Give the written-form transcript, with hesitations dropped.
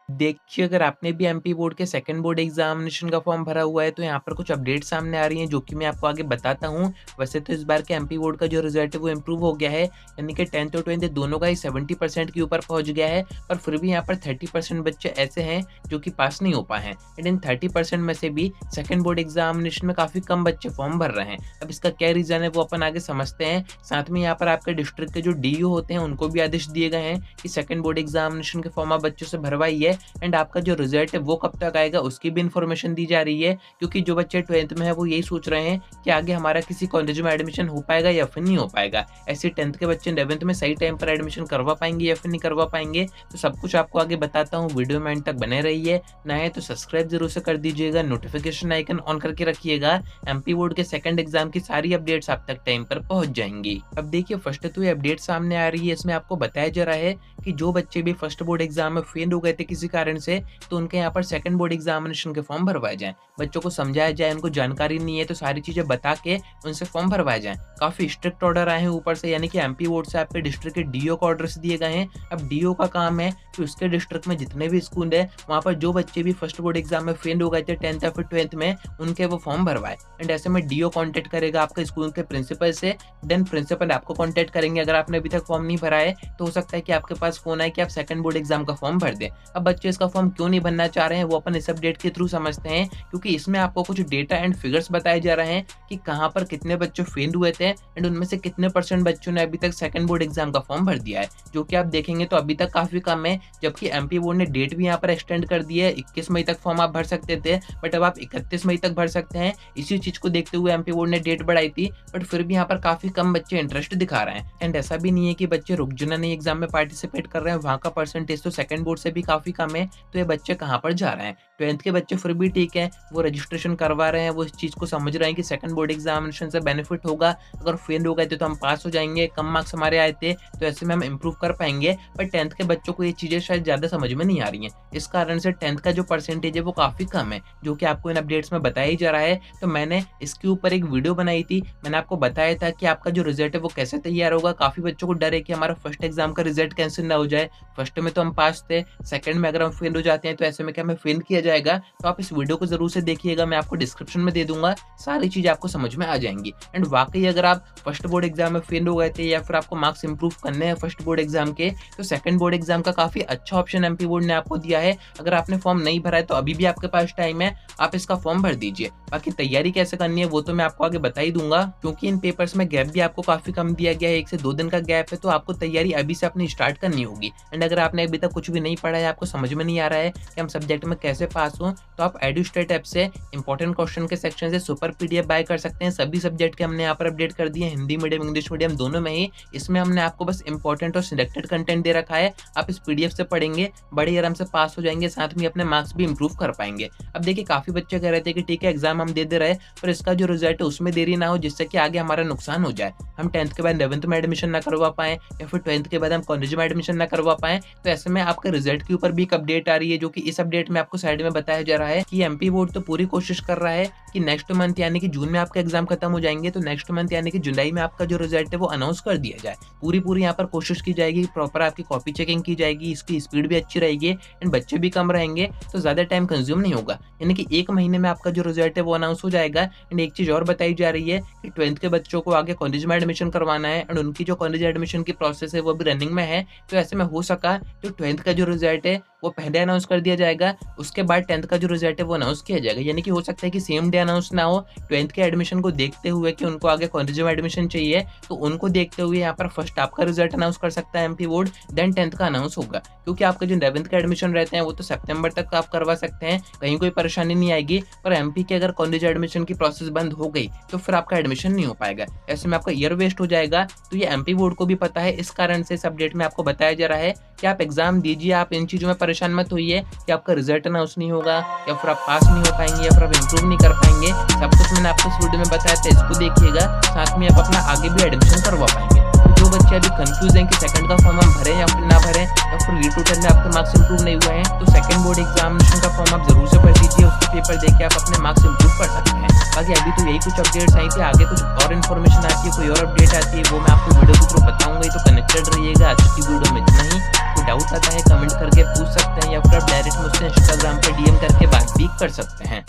देखिए, अगर आपने भी एमपी बोर्ड के सेकंड बोर्ड एग्ज़ामिनेशन का फॉर्म भरा हुआ है, तो यहाँ पर कुछ अपडेट सामने आ रही हैं, जो कि मैं आपको आगे बताता हूँ। वैसे तो इस बार के एमपी बोर्ड का जो रिज़ल्ट है, वो इम्प्रूव हो गया है, यानी कि 10th और 12th दोनों का ही 70% के ऊपर पहुँच गया है, पर फिर भी यहाँ पर 30% बच्चे ऐसे हैं, जो कि पास नहीं हो पाए हैं। एंड इन 30% में से भी सेकंड बोर्ड एग्ज़ामिनेशन में काफ़ी कम बच्चे फॉर्म भर रहे हैं। अब इसका क्या रीज़न है, वो अपन आगे समझते हैं। साथ में यहाँ पर आपके डिस्ट्रिक्ट के जो डीयू होते हैं, उनको भी आदेश दिए गए हैं कि सेकंड बोर्ड एग्ज़ामिनेशन के फॉर्म आप बच्चों से भरवाइए। एंड आपका जो रिजल्ट है वो कब तक आएगा उसकी भी इन्फॉर्मेशन दी जा रही है, क्योंकि जो बच्चे 12th में है वो यही सोच रहे हैं कि आगे हमारा किसी कॉलेज में एडमिशन हो पाएगा या फिर नहीं हो पाएगा। ऐसे 10th के बच्चे 11th में सही टाइम पर एडमिशन करवा पाएंगे या फिर नहीं करवा पाएंगे, तो सब कुछ आपको आगे बताता हूँ। वीडियो में एंड तक बने रहिए। नए तो सब्सक्राइब जरूर से कर दीजिएगा, नोटिफिकेशन आइकन ऑन करके रखिएगा। एमपी बोर्ड के सेकंड एग्जाम की सारी अपडेट्स आप तक टाइम पर पहुंच जाएंगी। अब देखिए, फर्स्ट तो ये अपडेट सामने आ रही है, इसमें आपको बताया जा रहा है कि जो बच्चे भी फर्स्ट बोर्ड एग्जाम में फेल हो गए थे किसी कारण से, तो उनके यहाँ पर सेकंड बोर्ड एग्जामिनेशन के फॉर्म भरवाए जाएँ। बच्चों को समझाया जाए, उनको जानकारी नहीं है तो सारी चीज़ें बता के उनसे फॉर्म भरवाए जाएँ। काफ़ी स्ट्रिक्ट ऑर्डर आए हैं ऊपर से, यानी कि एमपी बोर्ड से आपके डिस्ट्रिक्ट के डीओ को ऑर्डर्स दिए गए हैं। अब डीओ का काम है कि उसके डिस्ट्रिक्ट में जितने भी स्कूल है, वहाँ पर जो बच्चे भी फर्स्ट बोर्ड एग्जाम में फेल हो गए थे 10th या फिर 12th में, उनके वो फॉर्म भरवाए। एंड ऐसे में डीओ कॉन्टेक्ट करेगा आपके स्कूल के प्रिंसिपल से, देन प्रिंसिपल आपको कॉन्टेक्ट करेंगे। अगर आपने अभी तक फॉर्म नहीं भरा है, तो हो सकता है कि आपके पास फोन आए कि आप सेकंड बोर्ड एग्जाम का फॉर्म भर दें। अब बच्चे इसका फॉर्म क्यों नहीं भरना चाह रहे हैं, वो अपन इस अपडेट के थ्रू समझते हैं, क्योंकि इसमें आपको कुछ डेटा एंड फिगर्स बताए जा रहे हैं कि कहाँ पर कितने बच्चे फेल हुए थे एंड उनमें से कितने परसेंट बच्चों ने अभी तक सेकंड बोर्ड एग्जाम का फॉर्म भर दिया है, जो कि आप देखेंगे तो अभी तक काफी कम है। जबकि एमपी बोर्ड ने डेट भी यहाँ पर एक्सटेंड कर दी है, 21 मई तक फॉर्म आप भर सकते थे, बट अब आप 31 मई तक भर सकते हैं। इसी चीज को देखते हुए एमपी बोर्ड ने डेट बढ़ाई थी, बट फिर भी यहाँ पर काफी कम बच्चे इंटरेस्ट दिखा रहे हैं। एंड ऐसा भी नहीं है कि बच्चे रुक जाना नहीं एग्जाम में पार्टिसिपेट कर रहे हैं, वहाँ का परसेंटेज तो सेकंड बोर्ड से भी काफी कम है, तो ये बच्चे कहाँ पर जा रहे हैं। 12th के बच्चे फिर भी ठीक है, वो रजिस्ट्रेशन करवा रहे हैं, वो इस चीज़ को समझ रहे हैं कि सेकंड बोर्ड एग्जामिनेशन से बेनिफिट होगा। अगर फेल हो गए थे तो हम पास हो जाएंगे, कम मार्क्स हमारे आए थे तो ऐसे में हम इंप्रूव कर पाएंगे। पर 10th के बच्चों को ये चीज़ें शायद ज़्यादा समझ में नहीं आ रही हैं, इस कारण से 10th का जो परसेंटेज है वो काफ़ी कम है, जो कि आपको इन अपडेट्स में बताया ही जा रहा है। तो मैंने इसके ऊपर एक वीडियो बनाई थी, मैंने आपको बताया था कि आपका जो रिजल्ट है वो कैसे तैयार होगा। काफ़ी बच्चों को डर है कि हमारा फर्स्ट एग्जाम का रिजल्ट कैंसिल ना हो जाए, फर्स्ट में तो हम पास थे, सेकंड में अगर हम फेल हो जाते हैं तो ऐसे में क्या हमें फेल किया जाएगा। तो आप इस वीडियो को जरूर से देखिएगा, मैं आपको डिस्क्रिप्शन में दे दूंगा, सारी चीजें आपको समझ में आ जाएंगी। एंड वाकई अगर आप फर्स्ट बोर्ड एग्जाम में फेल हो गए थे या फिर आपको मार्क्स इंप्रूव करने हैं फर्स्ट बोर्ड एग्जाम के, तो सेकंड बोर्ड एग्जाम का काफी अच्छा ऑप्शन एमपी बोर्ड ने आपको दिया है। अगर आपने फॉर्म नहीं भरा है तो अभी भी आपके पास टाइम है, आप इसका फॉर्म भर दीजिए। बाकी तैयारी कैसे करनी है वो तो मैं आपको आगे बता ही दूंगा, क्योंकि इन पेपर्स में गैप भी आपको काफी कम दिया गया है, 1 से 2 दिन का गैप है, तो आपको तैयारी अभी से अपनी स्टार्ट करनी होगी। एंड अगर आपने अभी तक कुछ भी नहीं पढ़ा है, आपको समझ में नहीं आ रहा है कि हम सब्जेक्ट में कैसे पास हों, तो आप एडुस्टेट ऐप से इंपॉर्टेंट क्वेश्चन के सेक्शन से सुपर पीडीएफ बाय कर सकते हैं। सभी सब्जेक्ट के हमने यहाँ पर अपडेट कर दिए, हिंदी मीडियम इंग्लिश मीडियम दोनों में ही। इसमें हमने आपको बस इंपॉर्टेंट और सिलेक्टेड कंटेंट दे रखा है, आप इस पीडीएफ से पढ़ेंगे, बड़े आराम से पास हो जाएंगे, साथ में अपने मार्क्स भी इंप्रूव कर पाएंगे। अब देखिए, काफी बच्चे कह रहे थे कि ठीक है एग्जाम हम दे रहे हैं, पर इसका जो रिजल्ट है उसमें देरी ना हो, जिससे कि आगे हमारा नुकसान हो जाए, हम 10th के बाद 11th में एडमिशन ना करवा पाए या फिर 12th के बाद हम कॉलेज में एडमिशन ना करवा पाए। तो ऐसे में आपके रिजल्ट के ऊपर भी एक अपडेट आ रही है, जो कि इस अपडेट में आपको साइड में बताया जा रहा है कि एमपी बोर्ड तो पूरी कोशिश कर रहा है कि नेक्स्ट मंथ यानी कि जून में आपका एग्जाम खत्म हो जाएंगे, तो नेक्स्ट मंथ यानी कि जुलाई में आपका जो रिजल्ट है वो अनाउंस कर दिया जाए। पूरी यहाँ पर कोशिश की जाएगी, प्रॉपर आपकी कॉपी चेकिंग की जाएगी, इसकी स्पीड भी अच्छी रहेगी एंड बच्चे भी कम रहेंगे, तो ज्यादा टाइम कंज्यूम नहीं होगा, यानी कि 1 महीने में आपका जो रिजल्ट है वो अनाउंस हो जाएगा। एंड एक चीज और बताई जा रही है कि 12th के बच्चों को आगे कॉलेज में एडमिशन करवाना है एंड उनकी जो कॉलेज एडमिशन की प्रोसेस है वो भी रनिंग में है। तो ऐसे में हो सका तो 12th का जो रिजल्ट है वो पहले अनाउंस कर दिया जाएगा, उसके बाद 10th का जो रिजल्ट है वो अनाउंस किया जाएगा, यानी कि हो सकता है कि सेम डे अनाउंस ना हो। 12th के एडमिशन को देखते हुए कि उनको आगे कॉलेज में एडमिशन चाहिए, तो उनको देखते हुए यहाँ पर फर्स्ट आपका रिजल्ट अनाउंस कर सकता है एमपी बोर्ड, देन 10th का अनाउंस होगा। क्योंकि आपका जो 11th का एडमिशन रहते हैं वो तो सितंबर तक आप करवा सकते हैं, कहीं कोई परेशानी नहीं आएगी। पर एमपी के अगर कॉलेज एडमिशन की प्रोसेस बंद हो गई तो फिर आपका एडमिशन नहीं हो पाएगा, ऐसे में आपका ईयर वेस्ट हो जाएगा। तो ये एमपी बोर्ड को भी पता है, इस कारण से इस अपडेट में आपको बताया जा रहा है कि आप एग्जाम दीजिए, आप इन चीजों में परेशान मत होइए कि आपका रिजल्ट अनाउंस नहीं होगा या फिर आप पास नहीं हो पाएंगे या फिर आप इंप्रूव नहीं कर पाएंगे। सब कुछ मैंने आपको इस वीडियो में बताया था, इसको देखिएगा, साथ में आप अपना आगे भी एडमिशन करवा पाएंगे। तो जो बच्चे अभी कंफ्यूज हैं कि सेकंड का फॉर्म हम भरें या फिर ना भरें, या फिर रीटोटल में आपके मार्क्स इंप्रूव नहीं हुए हैं, तो सेकंड बोर्ड एग्जामिनेशन का फॉर्म आप जरूर से भर दीजिए, उसके पेपर देके आप अपने मार्क्स इंप्रूव कर सकते हैं। बाकी अभी तो यही कुछ अपडेट्स आई थी, आगे कुछ और इन्फॉर्मेशन आती है, कोई और अपडेट आती है, वो मैं आपको वीडियो के थ्रू बताऊंगा, तो कनेक्टेड रहिएगा। आज की वीडियो में इतना ही। डाउट आता है कमेंट करके पूछ सकते हैं या फिर आप डायरेक्ट मुझसे इंस्टाग्राम पे डीएम करके बात भी कर सकते हैं।